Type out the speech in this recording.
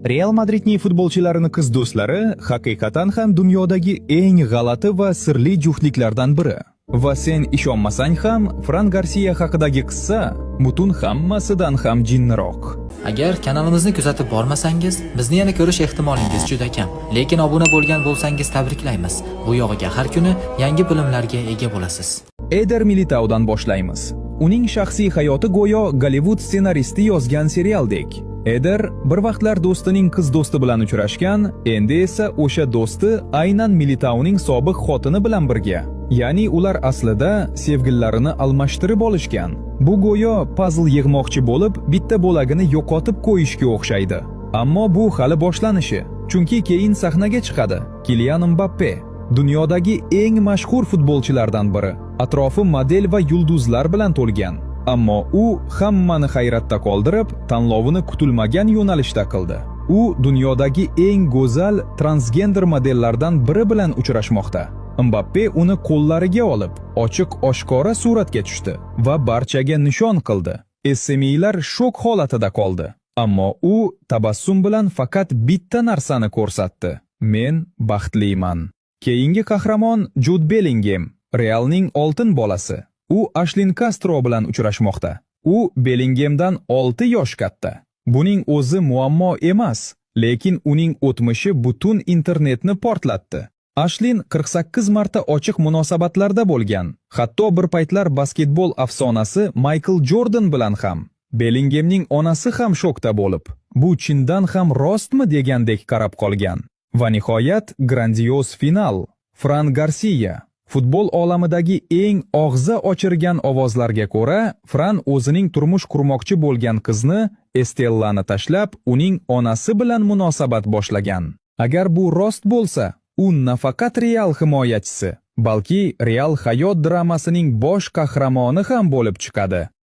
Real Madridning futbolchilarini qiz do'stlari haqiqatan ham dunyodagi eng g'alati va sirli juftliklardan biri. Va sen ishonmasang ham, Fran Garcia haqidagi qissa butun hammasidan ham jinniroq. Agar kanalimizni kuzatib bormasangiz, bizni yana ko'rish ehtimolingiz juda kam. Lekin obuna bo'lgan bo'lsangiz tabriklaymiz. Bu yog'iga har kuni yangi bilimlarga ega bo'lasiz. Eder Militao'dan boshlaymiz. Uning shaxsiy hayoti go'yo Gollivud ssenaristi yozgan serialdek. Eder bir vaqtlar do'stining qiz do'sti bilan uchrashgan, endi esa o'sha do'sti aynan Militao'ning sobiq xotini bilan birga. Ya'ni ular aslida sevgillarini almashtirib olishgan. Bu go'yo puzzle yig'moqchi bo'lib, bitta bo'lagini yo'qotib qo'yishga o'xshaydi. Ammo bu hali boshlanishi. Chunki keyin sahnaga chiqadi Kylian Mbappe, dunyodagi eng mashhur futbolchilardan biri. Atrofi model va yulduzlar bilan to'lgan. Ammo u hammani hayratda qoldirib, tanlovini kutilmagan yo'nalishda qildi. U dunyodagi eng go'zal transgender modellardan biri bilan uchrashmoqda. Mbappe uni qo'llariga olib, ochiq-oshkora suratga tushdi va barchaga nishon qildi. SMIlar shok holatida qoldi. Ammo u tabassum bilan faqat bitta narsani ko'rsatdi. Men baxtliman. Keyingi qahramon Jude Bellingham, Realning oltin bolasi. U Ashlin Castro bilan uchrashmoqda. U Bellinghamdan 6 yosh katta. Buning o'zi muammo emas, lekin uning o'tmishi butun internetni portlatdi. Ashlin 48 marta ochiq munosabatlarda bo'lgan. Hatto bir paytlar basketbol afsonasi Michael Jordan bilan ham. Bellinghamning onasi ham shokda bo'lib, bu chindan ham rostmi degandek qarab qolgan. Va nihoyat grandioz final. Fran Garcia, futbol olamidagi eng og'zi ochirgan ovozlarga ko'ra, Fran o'zining turmush qurmoqchi bo'lgan qizni Estellani tashlab, uning onasi bilan munosabat boshlagan. Agar bu rost bo'lsa, u nafaqat Real himoyachisi, balki Real hayot dramasining bosh qahramoni ham bo'lib chiqadi.